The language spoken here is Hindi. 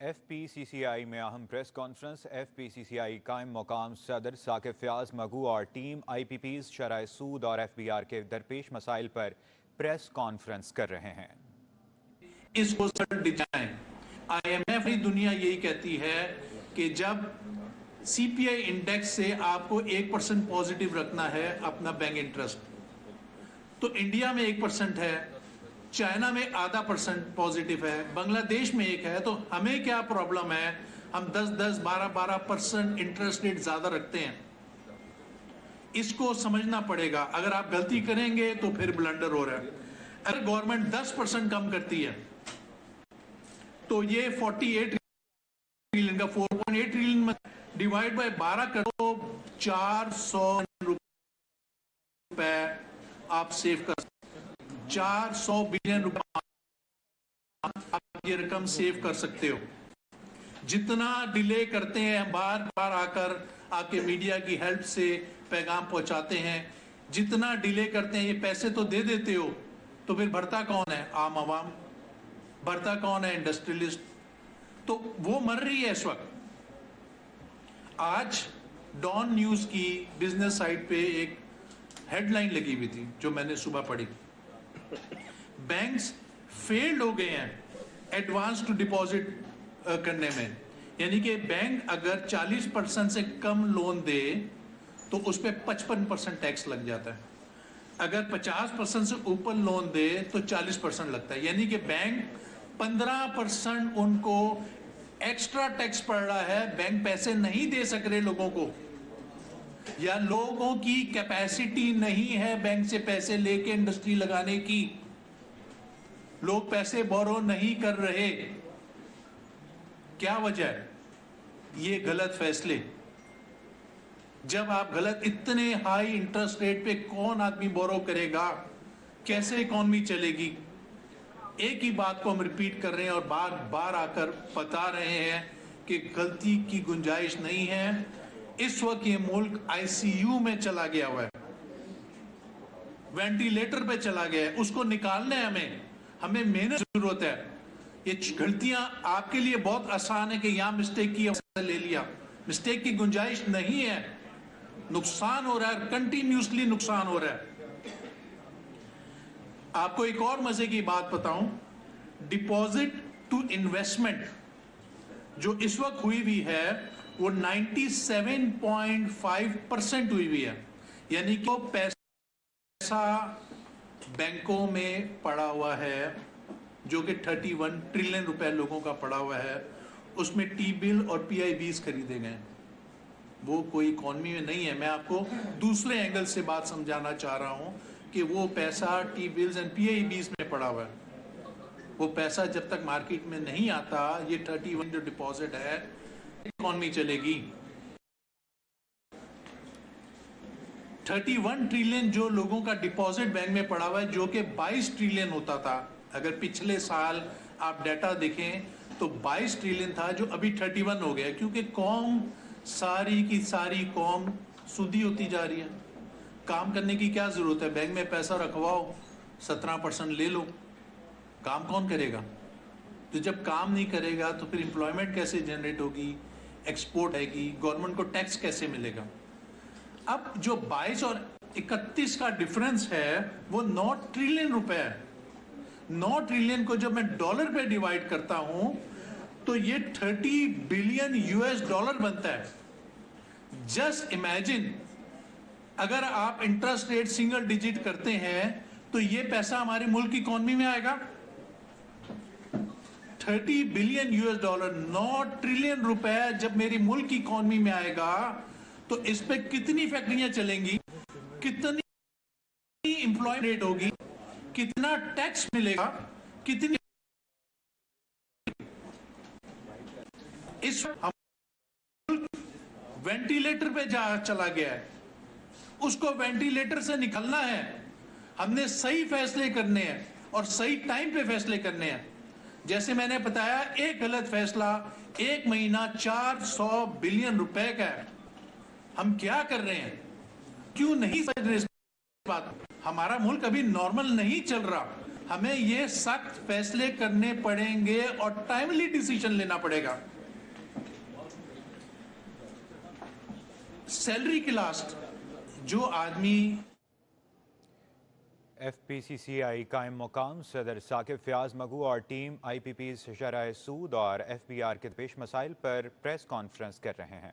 FPCCI में अहम प्रेस कॉन्फ्रेंस। FPCCI कायम मुकाम सदर साकिब फयाज मगू और टीम IPPs शरह सूद और FBR के दरपेश मसाइल पर प्रेस कॉन्फ्रेंस कर रहे हैं। इसको डिजाइन IMF की दुनिया यही कहती है कि जब CPI इंडेक्स से आपको 1% पॉजिटिव रखना है अपना बैंक इंटरेस्ट, तो इंडिया में 1% है, चाइना में ½ पॉजिटिव है, बांग्लादेश में 1 है, तो हमें क्या प्रॉब्लम है? हम 10-10, 12-12% इंटरेस्ट रेट ज्यादा रखते हैं। इसको समझना पड़ेगा। अगर आप गलती करेंगे तो फिर ब्लंडर हो रहा है। अगर गवर्नमेंट 10% कम करती है तो ये 48 ट्रिलियन का 4.8 ट्रिलियन डिवाइड बाय 12 करो, 400 रुपए आप सेव कर, 400 बिलियन रुपए आप ये रकम सेव कर सकते हो। जितना डिले करते हैं, बार बार आकर आपके मीडिया की हेल्प से पैगाम पहुंचाते हैं, जितना डिले करते हैं, ये पैसे तो दे देते हो, तो फिर भरता कौन है? आम आवाम। भरता कौन है? इंडस्ट्रियलिस्ट। तो वो मर रही है इस वक्त। आज डॉन न्यूज की बिजनेस साइट पे एक हेडलाइन लगी हुई थी जो मैंने सुबह पढ़ी। बैंक्स फेल्ड हो गए हैं एडवांस टू डिपॉजिट करने में। यानी कि बैंक अगर 40% से कम लोन दे तो उस पर 55% टैक्स लग जाता है। अगर 50% से ऊपर लोन दे तो 40% लगता है। यानी कि बैंक 15% उनको एक्स्ट्रा टैक्स पड़ रहा है। बैंक पैसे नहीं दे सक रहे लोगों को, या लोगों की कैपेसिटी नहीं है बैंक से पैसे लेके इंडस्ट्री लगाने की। लोग पैसे बोरो नहीं कर रहे। क्या वजह है? ये गलत फैसले। जब आप गलत, इतने हाई इंटरेस्ट रेट पे कौन आदमी बोरो करेगा? कैसे इकॉनमी चलेगी? एक ही बात को हम रिपीट कर रहे हैं और बार बार आकर बता रहे हैं कि गलती की गुंजाइश नहीं है। इस वक्त ये मुल्क ICU में चला गया हुआ है, वेंटिलेटर पे चला गया है। उसको निकालना है हमें मेहनत जरूरत है। ये गलतियां आपके लिए बहुत आसान है कि यहां मिस्टेक की, ले लिया। मिस्टेक की गुंजाइश नहीं है। नुकसान हो रहा है, कंटिन्यूसली नुकसान हो रहा है। आपको एक और मजे की बात बताऊं, डिपॉजिट टू इन्वेस्टमेंट जो इस वक्त हुई हुई है वो 97.5% हुई हुई है। यानी कि वो पैसा बैंकों में पड़ा हुआ है जो कि 31 ट्रिलियन रुपए लोगों का पड़ा हुआ है। उसमें T-बिल और PIBs खरीदे गए। वो कोई इकॉनमी में नहीं है। मैं आपको दूसरे एंगल से बात समझाना चाह रहा हूं कि वो पैसा T-बिल्स एंड PIBs में पड़ा हुआ है। वो पैसा जब तक मार्केट में नहीं आता, ये 31 जो डिपॉजिट है, इकॉनमी चलेगी। 31 ट्रिलियन जो लोगों का डिपॉजिट बैंक में पड़ा हुआ है, जो कि 22 ट्रिलियन होता था। अगर पिछले साल आप डाटा देखें तो 22 ट्रिलियन था, जो अभी 31 हो गया, क्योंकि कौम सारी की सारी कौम सूदी होती जा रही है। काम करने की क्या जरूरत है? बैंक में पैसा रखवाओ, 17% ले लो। काम कौन करेगा? तो जब काम नहीं करेगा तो फिर एम्प्लॉयमेंट कैसे जनरेट होगी? एक्सपोर्ट आएगी, गवर्नमेंट को टैक्स कैसे मिलेगा? अब जो 22 और 31 का डिफरेंस है वो 9 ट्रिलियन रुपए है। 9 ट्रिलियन को जब मैं डॉलर पे डिवाइड करता हूं तो ये 30 बिलियन US$ बनता है। जस्ट इमेजिन, अगर आप इंटरेस्ट रेट सिंगल डिजिट करते हैं तो ये पैसा हमारे मुल्क की इकॉनमी में आएगा। 30 बिलियन US$, 9 ट्रिलियन रुपए जब मेरी मुल्क की इकॉनमी में आएगा तो इस पे कितनी फैक्ट्रियां चलेंगी, कितनी एम्प्लॉयमेंट रेट होगी, कितना टैक्स मिलेगा, कितनी। इस वेंटिलेटर पे चला गया है। उसको वेंटिलेटर से निकलना है। हमने सही फैसले करने हैं और सही टाइम पे फैसले करने हैं। जैसे मैंने बताया, एक गलत फैसला 1 महीना 400 बिलियन रुपए का है। हम क्या कर रहे हैं? क्यों नहीं समझ रहे इस बात? हमारा मुल्क अभी नॉर्मल नहीं चल रहा। हमें ये सख्त फैसले करने पड़ेंगे और टाइमली डिसीजन लेना पड़ेगा। सैलरी की लास्ट जो आदमी FPCCI कायम मकाम सदर साकिब फयाज मगू और टीम IPPs शरह सूद और FBR के दरपेश मसाइल पर प्रेस कॉन्फ्रेंस कर रहे हैं।